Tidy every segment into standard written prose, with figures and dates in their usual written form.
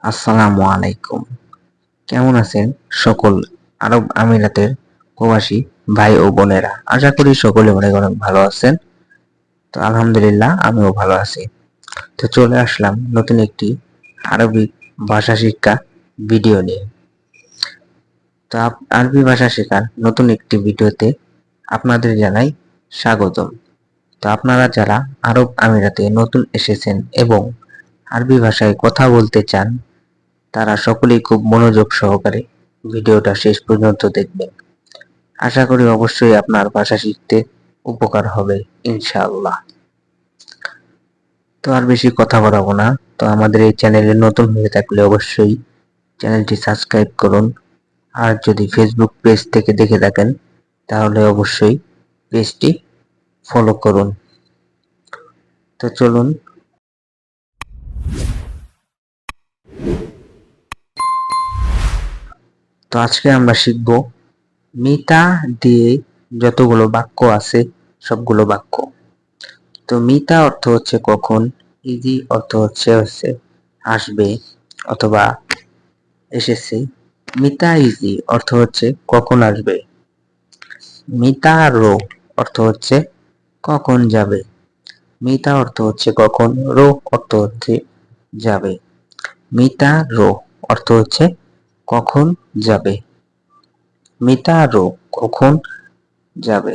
আসসালামু আলাইকুম। কেমন আছেন সকল আরব আমিরাতের প্রবাসী ভাই ও বোনেরা? আশা করি সকলে অনেক অনেক ভালো আছেন। তো আলহামদুলিল্লাহ আমিও ভালো আছি। তো চলে আসলাম নতুন একটি আরবি ভাষা শিক্ষা ভিডিও নিয়ে। তো আরবি ভাষা শেখার নতুন একটি ভিডিওতে আপনাদের জানাই স্বাগতম। তো আপনারা যারা আরব আমিরাতে নতুন এসেছেন এবং আরবি ভাষায় কথা বলতে চান, তারা সকলেই খুব মনোযোগ সহকারে ভিডিওটা শেষ পর্যন্ত দেখবেন। আশা করি অবশ্যই আপনার ভাষা শিখতে উপকার হবে ইনশাআল্লাহ। তো আর বেশি কথা বাড়াবো না। তো আমাদের এই চ্যানেলে নতুন হয়ে থাকলে অবশ্যই চ্যানেলটি সাবস্ক্রাইব করুন। আর যদি ফেসবুক পেজ থেকে দেখে থাকেন তাহলে অবশ্যই পেজটি ফলো করুন। তো চলুন। তো আজকে আমরা শিখব মিতা দিয়ে যতগুলো বাক্য আছে সবগুলো বাক্য। তো মিতা অর্থ হচ্ছে কখন, ইজি অর্থ হচ্ছে আসবে অথবা এসেছে। মিতা ইজি অর্থ হচ্ছে কখন আসবে। মিতা রো অর্থ হচ্ছে কখন যাবে। মিতা অর্থ হচ্ছে কখন, রো অর্থ হচ্ছে যাবে। মিতা রো অর্থ হচ্ছে কখন যাবে। মিতা রো কখন যাবে।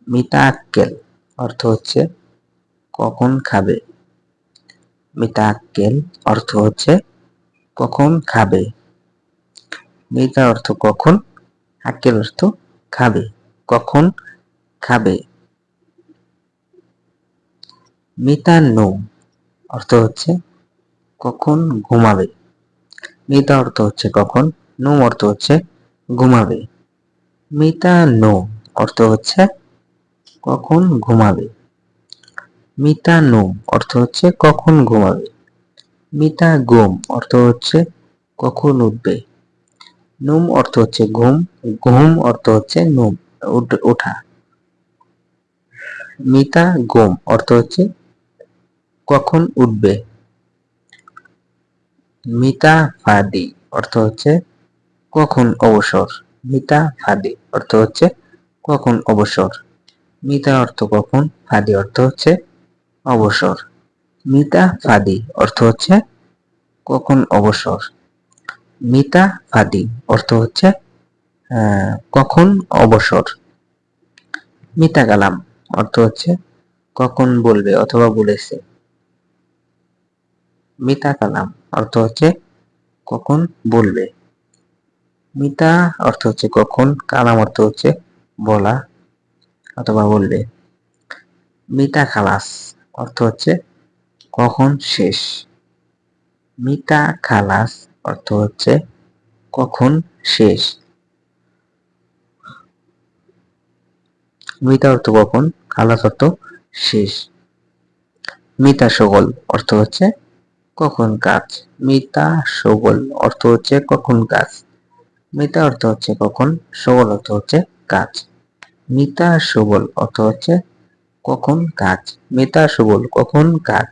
মিতা আক্কেল অর্থ হচ্ছে কখন খাবে। মিতা আক্কেল অর্থ হচ্ছে কখন খাবে। মিতা অর্থ কখন, আক্কেল অর্থ খাবে, কখন খাবে। মিতা নোম অর্থ হচ্ছে কখন ঘুমাবে। মিতা অর্থ হচ্ছে কখন, নোম অর্থ হচ্ছে ঘুমাবে। মিতা নোম অর্থ হচ্ছে কখন ঘুমাবে। মিতা নোম অর্থ হচ্ছে কখন ঘুমাবে। মিতা গোম অর্থ হচ্ছে কখন উঠবে। নুম অর্থ হচ্ছে ঘুম, ঘুম অর্থ হচ্ছে নুম ওঠা। মিতা গোম অর্থ হচ্ছে কখন উঠবে। মিতা ফাদি অর্থ হচ্ছে কখন অবসর। মিতা ফাদি অর্থ হচ্ছে কখন অবসর। মিতা অর্থ কখন, ফাদি অর্থ হচ্ছে অবসর। মিতা ফাদি অর্থ হচ্ছে কখন অবসর। মিতা ফাদি অর্থ হচ্ছে কখন অবসর। মিতা কালাম অর্থ হচ্ছে কখন বলবে অথবা বলেছে। মিতা কালাম অর্থ হচ্ছে কখন বলবে। মিতা অর্থ হচ্ছে কখন, কালাম অর্থ হচ্ছে বলা অথবা বলবে। মিতা খালাস অর্থ হচ্ছে কখন শেষ। মিতা খালাস অর্থ হচ্ছে কখন শেষ। মিতা অর্থ কখন, খালাস অর্থ শেষ। মিতা সগল অর্থ হচ্ছে কখন কাজ। মিতা সগল অর্থ হচ্ছে কখন কাজ। মিতা অর্থ হচ্ছে কখন, সগল অর্থ হচ্ছে কাজ। মিতা সগল অর্থ হচ্ছে কখন কাজ। মিতা সগল কখন কাজ।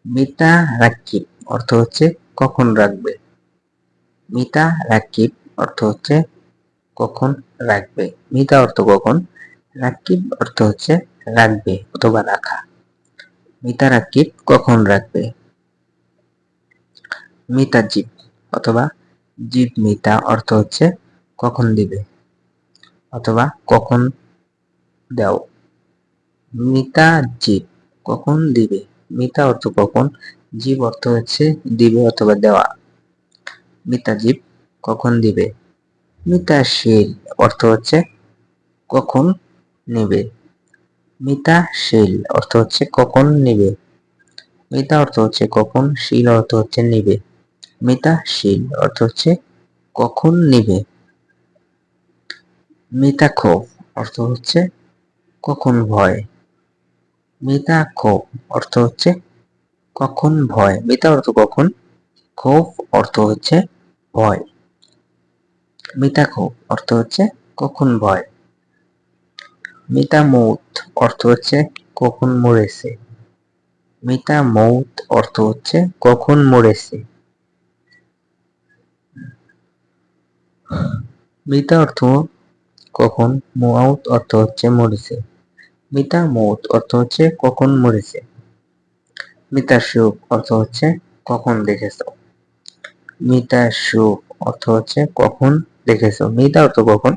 মিতা রাকিব অর্থ হচ্ছে কখন রাখবে। মিতা রাকিব অর্থ হচ্ছে কখন রাখবে। মিতা অর্থ কখন, রাকিব অর্থ হচ্ছে রাখবে অথবা রাখা। মিতা রাকিব কখন রাখবে। মিতা জিব অথবা জিব মিতা অর্থ হচ্ছে কখন দিবে অথবা কখন দাও। মিতা জিব কখন দিবে। মিতা অর্থ কখন, জিব অর্থ হচ্ছে দিবে অথবা দেওয়া। মিতা জিব কখন দিবে। মিতা শীল অর্থ হচ্ছে কখন নেবে। মিতা শীল অর্থ হচ্ছে কখন নেবে। মিতা অর্থ হচ্ছে কখন, শীল অর্থ হচ্ছে নেবে। মিতা শীল অর্থ হচ্ছে কখন নেবে। মিতা ক্ষোভ অর্থ হচ্ছে কখন ভয়। মিতা ক্ষোভ অর্থ হচ্ছে কখন ভয়। মিতা অর্থ কখন, ক্ষোভ অর্থ হচ্ছে ভয়। মিতা ক্ষোভ অর্থ হচ্ছে কখন ভয়। মিতা মৌত অর্থ হচ্ছে কখন মরেছে। মিতা মৌত অর্থ হচ্ছে কখন মরেছে। মিতা অর্থ কখন, মৌত অর্থ হচ্ছে মরেছে। মিতা মৌত অর্থ হচ্ছে কখন মরেছে। মিতা সুখ অর্থ হচ্ছে কখন দেখেছো। মিতা সুখ অর্থ হচ্ছে কখন দেখেছো। মিতা অর্থ কখন,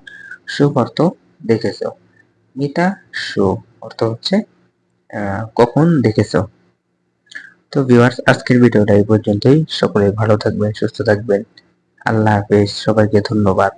সুখ অর্থ দেখেছো। মিতা সুখ অর্থ হচ্ছে কখন দেখেছো। তো ভিউয়ার্স, আজকের ভিডিওটা এই পর্যন্তই। সকলে ভালো থাকবেন, সুস্থ থাকবেন। আল্লাহ হাফেজ, সবাইকে ধন্যবাদ।